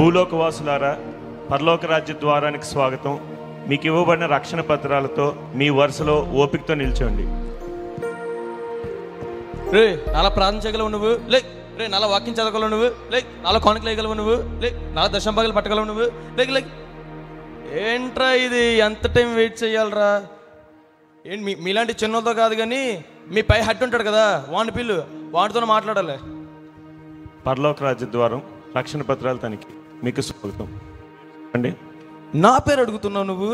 భూలోకవాసులారా, పరలోక రాజ్య ద్వారానికి స్వాగతం. మీకు ఇవ్వబడిన రక్షణ పత్రాలతో మీ వరుసలో ఓపికతో నిల్చోండి. రే నాలా ప్రార్థన చేయగలవు నువ్వు, లే రే నాలా వాక్యం చదవగలవు నువ్వు, లే నాలా కానుకలు వేయగలవు నువ్వు, లే నాలా దశంభాగాలు పట్టగలవు నువ్వు, లేక లేక ఏంట్రా ఇది? ఎంత టైం వెయిట్ చేయాలరా? ఏంటి మీలాంటి చిన్నతో కాదు కానీ మీ పై హట్టు ఉంటాడు కదా, వాడిని పిల్లు, వాడితోనే మాట్లాడాలి. పరలోక రాజ్య ద్వారం రక్షణ పత్రాలు తనిఖీ. మీకు స్వాగతం అండి. నా పేరు అడుగుతున్నావు నువ్వు?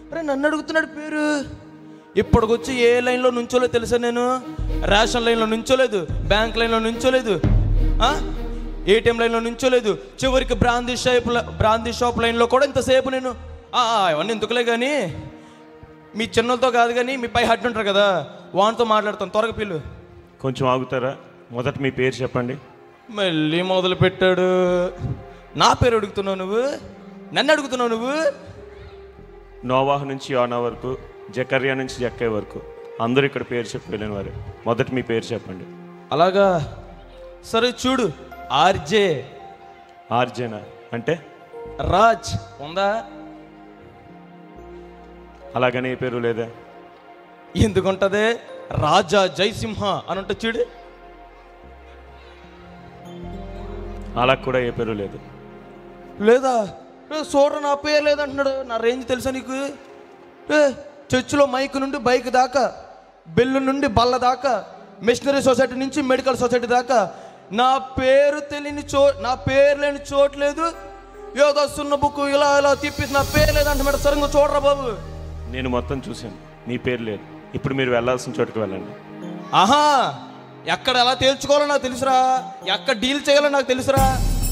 అరే నన్ను అడుగుతున్నాడు పేరు. ఇప్పటికొచ్చి ఏ లైన్లో నుంచోలే తెలుసా నేను? రేషన్ లైన్లో నుంచోలేదు, బ్యాంక్ లైన్లో నుంచోలేదు, ఏటీఎం లైన్లో నుంచోలేదు, చివరికి బ్రాందీ షాప్ లైన్లో కూడా ఇంతసేపు నేను అవన్నీ ఎందుకులే కానీ మీ చిన్నలతో కాదు కానీ మీ పై హట్టు ఉంటారు కదా, వానితో మాట్లాడతాను. త్వరగా పిల్లు. కొంచెం ఆగుతారా? మొదట మీ పేరు చెప్పండి. మళ్ళీ మొదలు పెట్టాడు. నా పేరు అడుగుతున్నావు నువ్వు? నన్ను అడుగుతున్నావు నువ్వు? నోవాహు నుంచి యోనా వరకు, జకర్యా నుంచి జక్కయ్య వరకు అందరూ ఇక్కడ పేరు చెప్పి వెళ్ళిన వారే. మొదట మీ పేరు చెప్పండి. అలాగా, సరే చూడు. ఆర్జే. ఆర్జేనా అంటే? రాజ్ ఉందా? అలాగనే ఏ పేరు లేదా? ఎందుకుంటది? రాజా జయసింహ అని ఉంటే చూడు. అలా కూడా ఏ పేరు లేదు. లేదా? చూడరా నా పేరు లేదంటున్నాడు. నా రేంజ్ తెలుసా నీకు? చర్చిలో మైక్ నుండి బైక్ దాకా, బెల్లు నుండి బల్ల దాకా, మిషనరీ సొసైటీ నుంచి మెడికల్ సొసైటీ దాకా నా పేరు తెలియని నా పేరు లేని చోట్లేదు. ఏదో సున్న బుక్ ఇలా ఇలా తిప్పి నా పేరు లేదంటున్నాడు. సరిగ్గా చూడరా బాబు. నేను మొత్తం చూశాను, నీ పేరు లేదు. ఇప్పుడు మీరు వెళ్ళాల్సిన చోటుకు వెళ్ళండి. ఆహా, ఎక్కడ ఎలా తేల్చుకోవాలో నాకు తెలుసురా, ఎక్కడ డీల్ చేయాలో నాకు తెలుసురా.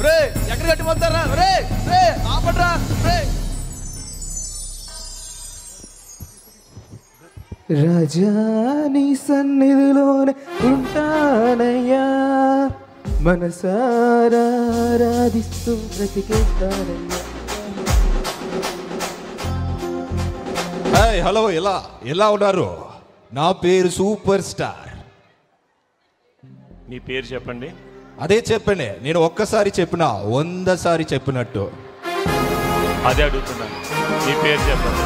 రే ఎక్కడ కట్టిపోతారా? రే రే ఆపడ్రా రే. రాజా నీ సన్నిధిలోనే ఉంటానయ్యా, మనసారా ఆరాధిస్తూ బ్రతికేస్తానయ్యా. హలో, ఎలా ఉన్నారు? నా పేరు సూపర్ స్టార్. మీ పేరు చెప్పండి. అదే చెప్పండి, నేను ఒక్కసారి చెప్పినా 100 సారి చెప్పినట్టు. అదే అడుగుతున్నాను, మీ పేరు చెప్పండి.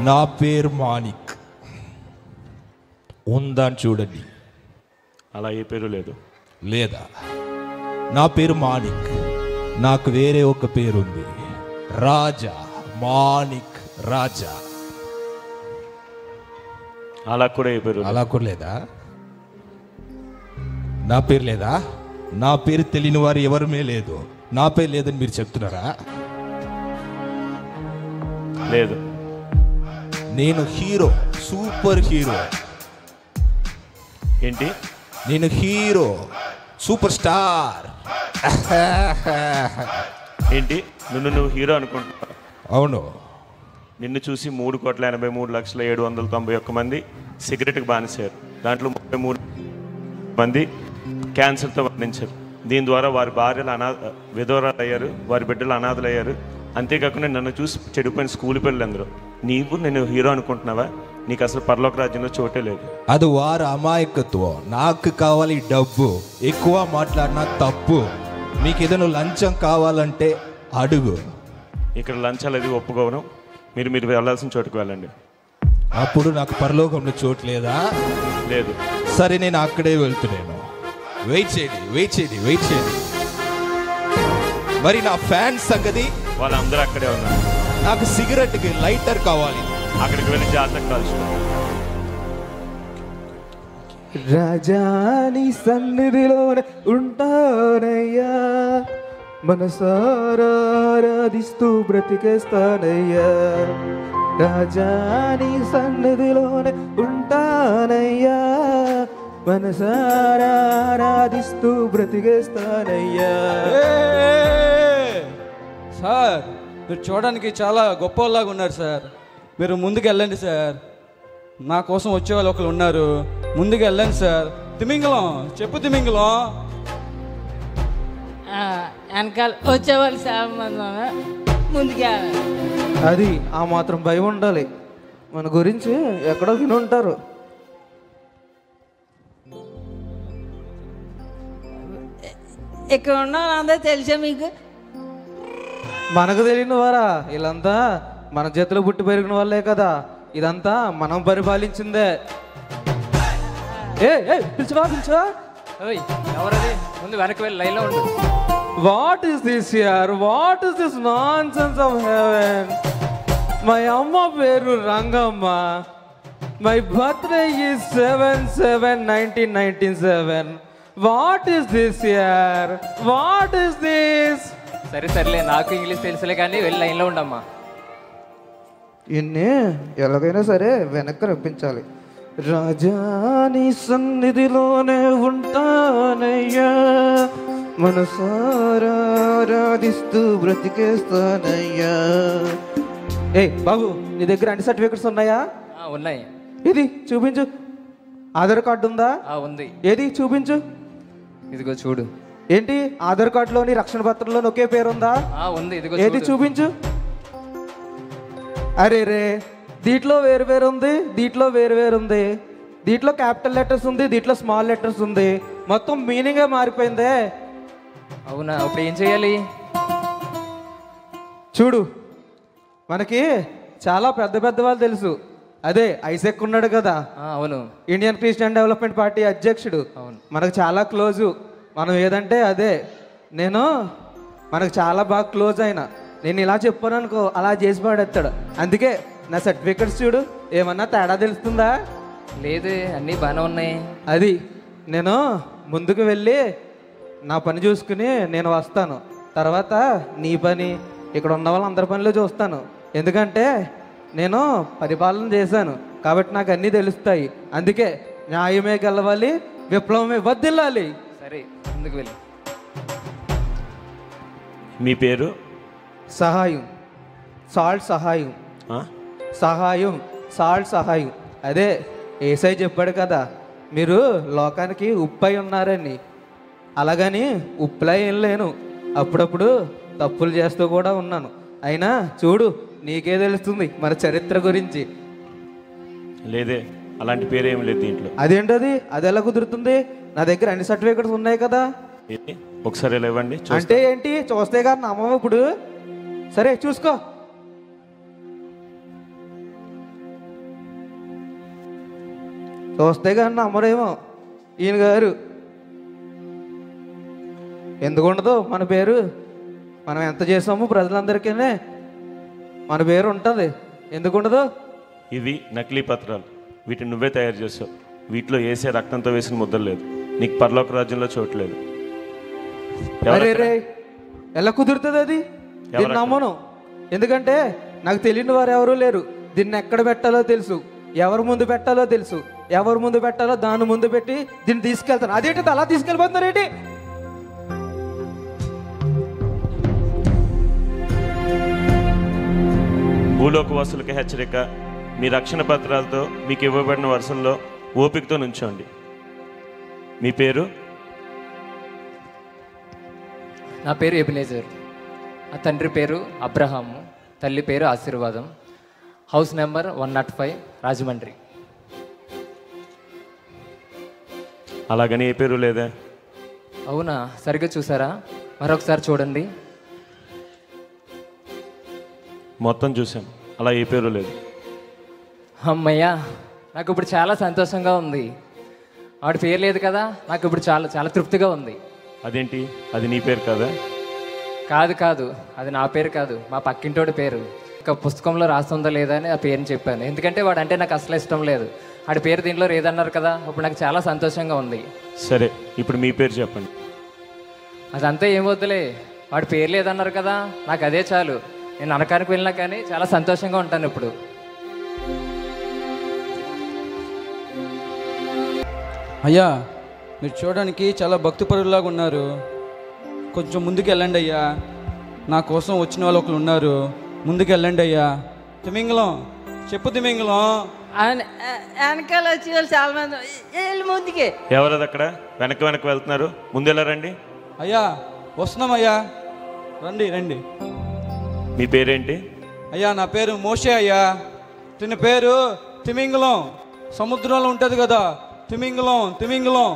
నా పేరు మాణిక్. ఉందని చూడండి. అలా ఏ పేరు లేదు. లేదా? నా పేరు మాణిక్. నాకు వేరే ఒక పేరుంది, రాజా. మాణిక్ రాజా. అలా కూడా ఏ పేరు? అలా కూడా లేదా? నా పేరు లేదా? నా పేరు తెలియని వారు ఎవరుమే లేదు. నా పేరు లేదని మీరు చెప్తున్నారా? లేదు. నేను హీరో, సూపర్ హీరో. ఏంటి? నేను హీరో, సూపర్ స్టార్. ఏంటి? నువ్వు హీరో అనుకుంటున్నా? అవును. నిన్ను చూసి 3,83,791 మంది సిగరెట్కి బానిసారు. దాంట్లో 33 మంది క్యాన్సర్తో మరణించారు. దీని ద్వారా వారి భార్యలు విధవరాలు అయ్యారు, వారి బిడ్డలు అనాథలు అయ్యారు. అంతేకాకుండా నన్ను చూసి చెడిపోయిన స్కూల్ పిల్లలు అందరూ. నేను హీరో అనుకుంటున్నావా? నీకు అసలు పరలోక రాజ్యంలో చోటే లేదు. అది వారి అమాయకత్వం. నాకు కావాలి డబ్బు. ఎక్కువ మాట్లాడినా తప్పు. మీకు ఏదైనా లంచం కావాలంటే అడుగు. ఇక్కడ లంచాలు అది ఒప్పుకోవడం. మీరు వెళ్ళాల్సిన చోటుకు వెళ్ళండి. అప్పుడు నాకు పరలోకంలో చోటు లేదా? లేదు. సరే, నేను అక్కడే వెళ్తున్నాను. వెయిట్ చేయండి. మరి నా ఫ్యాన్స్ సంగతి? వాళ్ళందరూ అక్కడే ఉన్నారు. నాకు సిగరెట్కి లైటర్ కావాలి. అక్కడికి వెళ్ళి జాతర కాల్చుకో. రాజా నీ సన్నిధిలోనే ఉంటానయ్యా, మనసారా ఆరాధిస్తూ బ్రతికేస్తానయ్యా. రాజా నీ సన్నిధిలోనే ఉంటానయ్యా, మనసారా ఆరాధిస్తూ బ్రతికేస్తానయ్యా. సార్, మీరు చూడడానికి చాలా గొప్పలాగా ఉన్నారు సార్. మీరు ముందుకు వెళ్ళండి సార్. నా కోసం వచ్చేవాళ్ళు ఒకరు ఉన్నారు, ముందుకు వెళ్ళండి సార్. తిమింగలం చెప్పు, తిమింగలం. వెనకాల వచ్చేవాళ్ళు సార్, ముందుగా. అది ఆ మాత్రం భయం ఉండాలి. మన గురించి ఎక్కడో విని ఉంటారు. ఇక్కడ ఉన్న వాళ్ళందరూ తెలుసా మీకు? మనకు తెలియని వారా వీళ్ళంతా? మన చేతిలో పుట్టి పెరిగిన వాళ్ళే కదా. ఇదంతా మనం పరిపాలించిందే. పిలిచవా పిలిచవా? ఎవరది? ముందు వెనక్కి వెళ్ళి లైన్లో ఉండు. What is this here? What is this non sense of haven? My అమ్మ పేరు Rangamma. My birthday is 7/7/1997. What is this here? What is this? సరేలే, నాకు ఇంగ్లీష్ తెలుసులే కానీ వెళ్ళి లైన్లో ఉండమ్మా. ఇన్ని ఎలాగైనా సరే వెనక్కి రప్పించాలి. రాజాని సన్నిధిలోనే ఉంటానయ్యా, మనసారా ఆరాధిస్తూ బ్రతికేస్తానయ్యా. బాబు, నీ దగ్గర అన్ని సర్టిఫికెట్స్ ఉన్నాయా? ఉన్నాయి. ఇది చూపించు. ఆధార్ కార్డు ఉందా? ఉంది. ఏది చూపించు. ఇదిగో చూడు. ఏంటి ఆధార్ కార్డులోని రక్షణ పత్రంలోని ఒకే పేరు ఉందా? ఉంది. ఇదిగో ఏది చూపించు. అరే రే, దీంట్లో వేరు వేరు ఉంది, దీంట్లో వేరు వేరు ఉంది. దీంట్లో క్యాపిటల్ లెటర్స్ ఉంది, దీంట్లో స్మాల్ లెటర్స్ ఉంది. మొత్తం మీనింగే మారిపోయిందే. అవునా? ఇప్పుడు ఏం చేయాలి? చూడు, మనకి చాలా పెద్ద పెద్ద వాళ్ళు తెలుసు. అదే ఐసెక్ ఉన్నాడు కదా, అవును, ఇండియన్ క్రిస్టియన్ డెవలప్మెంట్ పార్టీ అధ్యక్షుడు. మనకు చాలా క్లోజు. మనం ఏదంటే అదే. మనకు చాలా బాగా క్లోజ్ అయినా నేను ఇలా చెప్పాను అనుకో, అలా చేసి పాడేస్తాడు. అందుకే నా సర్టిఫికెట్స్ చూడు, ఏమన్నా తేడా తెలుస్తుందా? లేదు, అన్నీ బాగానే ఉన్నాయి. అది నేను ముందుకు వెళ్ళి నా పని చూసుకుని నేను వస్తాను. తర్వాత నీ పని, ఇక్కడ ఉన్న వాళ్ళందరి పనిలో చూస్తాను. ఎందుకంటే నేను పరిపాలన చేశాను కాబట్టి నాకు అన్నీ తెలుస్తాయి. అందుకే న్యాయమే గెలవాలి, విప్లవమే వర్ధిల్లాలి. సరే, ముందుకు వెళ్ళి. మీ పేరు? సహాయం. సాల్ట్ సహాయం. సహాయం, సాల్ట్ సహాయం. అదే ఏసై చెప్పాడు కదా, మీరు లోకానికి ఉప్పై ఉన్నారని. అలాగని ఉప్పులా ఏం లేను, అప్పుడప్పుడు తప్పులు చేస్తూ కూడా ఉన్నాను. అయినా చూడు, నీకే తెలుస్తుంది మన చరిత్ర గురించి. లేదే, అలాంటి పేరు ఏమి లేదు దీంట్లో. అదేంటది? అది ఎలా కుదురుతుంది? నా దగ్గర అన్ని సర్టిఫికెట్స్ ఉన్నాయి కదా. ఒకసారి లేవండి. అంటే ఏంటి? చూస్తే కానీ నమ్మవు ఇప్పుడు. సరే చూసుకో. చూస్తే కానీ నమ్మరేమో ఈయన గారు. ఎందుకుండదు మన పేరు? మనం ఎంత చేసాము ప్రజలందరికీ మన పేరు ఉంటుంది. ఎందుకుండదు? ఇవి నకిలీ పత్రాలు. వీటిని నువ్వే తయారు చేసావు. వీటిలో వేసే రక్తంతో వేసిన ముద్దలు లేదు. నీకు పరలోక రాజ్యంలో చోట్లేదు. అరే రే, ఎలా కుదురుతుంది అది? దీన్ని నమ్మను. ఎందుకంటే నాకు తెలియని వారు ఎవరూ లేరు. దీన్ని ఎక్కడ పెట్టాలో తెలుసు, ఎవరు ముందు పెట్టాలో తెలుసు. ఎవరు ముందు పెట్టాలో దాన్ని ముందు పెట్టి దీన్ని తీసుకెళ్తాను. అదేంటి అలా తీసుకెళ్ళిపోతున్నారేంటి? భూలోక వాసులకి హెచ్చరిక, మీ రక్షణ పత్రాలతో మీకు ఇవ్వబడిన వరుసల్లో ఓపికతో నుంచోండి. మీ పేరు? నా పేరు ఎబినేజర్. ఆ తండ్రి పేరు అబ్రహాము, తల్లి పేరు ఆశీర్వాదం. House number 105, Rajahmundry. అలాగని ఏ పేరు లేదా? అవునా? సరిగ్గా చూసారా? మరొకసారి చూడండి. మొత్తం చూసాం, అలా ఏ పేరు లేదు. అమ్మయ్యా, నాకు ఇప్పుడు చాలా సంతోషంగా ఉంది. వాడి పేరు లేదు కదా, నాకు ఇప్పుడు చాలా చాలా తృప్తిగా ఉంది. అదేంటి, అది నీ పేరు కదా? కాదు కాదు, అది నా పేరు కాదు, మా పక్కింటోడి పేరు. ఒక పుస్తకంలో రాస్తుందో లేదా అని ఆ పేరుని చెప్పాను. ఎందుకంటే వాడు అంటే నాకు అసలు ఇష్టం లేదు. వాడి పేరు దీంట్లో లేదన్నారు కదా, ఇప్పుడు నాకు చాలా సంతోషంగా ఉంది. సరే, ఇప్పుడు మీ పేరు చెప్పండి. అదంతా ఏం వద్దులే, వాడి పేరు లేదన్నారు కదా, నాకు అదే చాలు. నేను అనకానికి వెళ్ళినా కానీ చాలా సంతోషంగా ఉంటాను ఇప్పుడు. అయ్యా, మీరు చూడడానికి చాలా భక్తిపరులాగా ఉన్నారు. కొంచెం ముందుకు వెళ్ళండి అయ్యా. నా కోసం వచ్చిన వాళ్ళు ఒకరు ఉన్నారు, ముందుకు వెళ్ళండి అయ్యా. తిమింగలం, చెప్పు తిమింగలం. వెనకాల వచ్చి వాళ్ళు చాలా మంది వెళ్ళి ముందుకే. ఎవరది అక్కడ వెనక్కి వెళ్తున్నారు? ముందెలా రండి. అయ్యా వస్తున్నామయ్యా, రండి రండి. మీ పేరేంటి? అయ్యా నా పేరు మోషే అయ్యా. తిన పేరు తిమింగలం. సముద్రంలో ఉంటుంది కదా తిమింగలం. తిమింగలం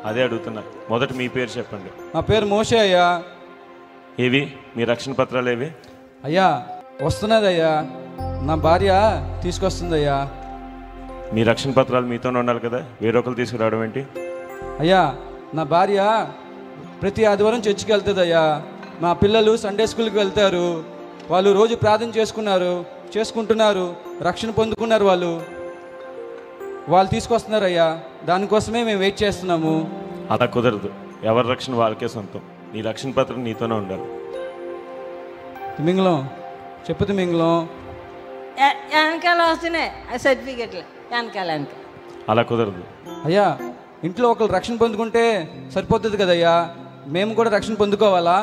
అదే అడుగుతున్నా. మొదట మీ పేరు చెప్పండి. నా పేరు మోషే అయ్యా. ఏవి మీ రక్షణ పత్రాలు ఏవి? అయ్యా వస్తున్నదయ్యా, నా భార్య తీసుకొస్తుందయ్యా. మీ రక్షణ పత్రాలు మీతోనే ఉండాలి కదా, వేరొకరు తీసుకురావడం ఏంటి? అయ్యా నా భార్య ప్రతి ఆదివారం చర్చికి వెళ్తుందయ్యా. మా పిల్లలు సండే స్కూల్కి వెళ్తారు. వాళ్ళు రోజు ప్రార్థన చేసుకుంటున్నారు, రక్షణ పొందుకున్నారు. వాళ్ళు తీసుకొస్తున్నారయ్యా. దానికోసమే మేము వెయిట్ చేస్తున్నాము. అలా కుదరదు. ఎవరి రక్షణ వాళ్ళకే సొంతం. నీ రక్షణ పత్రం నీతోనే ఉండాలి. తిమింగలం చెప్పు. తిమింగలం వెనకాల వస్తున్నాయి ఆ సర్టిఫికెట్లు, వెనకాల. అలా కుదరదు. అయ్యా ఇంట్లో ఒకరు రక్షణ పొందుకుంటే సరిపోతుంది కదయ్యా, మేము కూడా రక్షణ పొందుకోవాలా?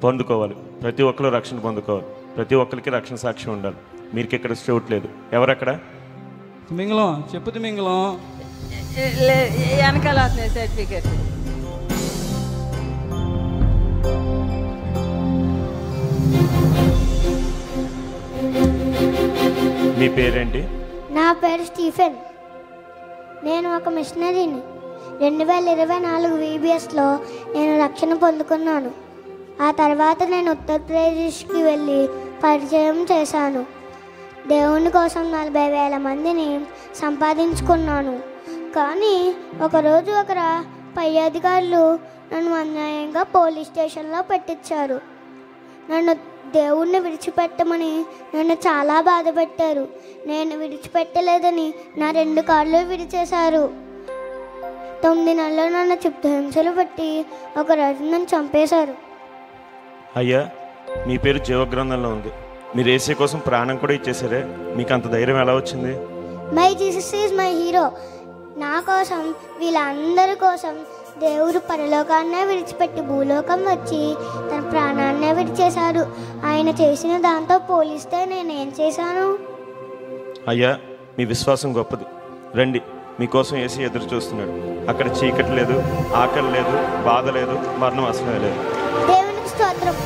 పొందుకోవాలి. ప్రతి ఒక్కరు రక్షణ పొందుకోవాలి. ప్రతి ఒక్కరికి రక్షణ సాక్ష్యం ఉండాలి. మీకు ఇక్కడ స్టౌట్ లేదు. ఎవరక్కడ? తిమింగలం చెప్పు. తిమింగలం వెనకాల వస్తున్నాయి సర్టిఫికెట్లు. మీ పేరేంటి? నా పేరు స్టీఫెన్. నేను ఒక మిషనరీని. 2024 VBSలో నేను రక్షణ పొందుకున్నాను. ఆ తర్వాత నేను ఉత్తరప్రదేశ్కి వెళ్ళి పరిచయం చేశాను. దేవుని కోసం 40,000 మందిని సంపాదించుకున్నాను. కానీ ఒకరోజు పై అధికారులు నన్ను అన్యాయంగా పోలీస్ స్టేషన్లో పెట్టించారు. నన్ను దేవుణ్ణి విడిచిపెట్టమని నన్ను చాలా బాధ పెట్టారు. నేను విడిచిపెట్టలేదని నా 2 కాళ్ళు విడిచేశారు. 9 నెలలు నన్ను చిత్రహింసలు పెట్టి ఒక రోజు నన్ను చంపేశారు. అయ్యా మీ పేరు జీవగ్రంథంలో ఉంది. మీరు ఏసే కోసం ప్రాణం కూడా ఇచ్చేసారే, మీకు అంత ధైర్యం ఎలా వచ్చింది? My Jesus is my hero. నా కోసం, వీళ్ళందరి కోసం దేవుడు పరలోకాన్నే విడిచిపెట్టి భూలోకం వచ్చి తన ప్రాణాన్నే విడిచేశారు. ఆయన చేసిన దాంతో పోలిస్తే నేనేం చేశాను? అయ్యా మీ విశ్వాసం గొప్పది. రండి, మీకోసం యేసు ఎదురు చూస్తున్నాడు. అక్కడ చీకటి లేదు, ఆకలి లేదు, బాధ లేదు, మరణం అసలే లేదు. దేవునికి స్తోత్రం.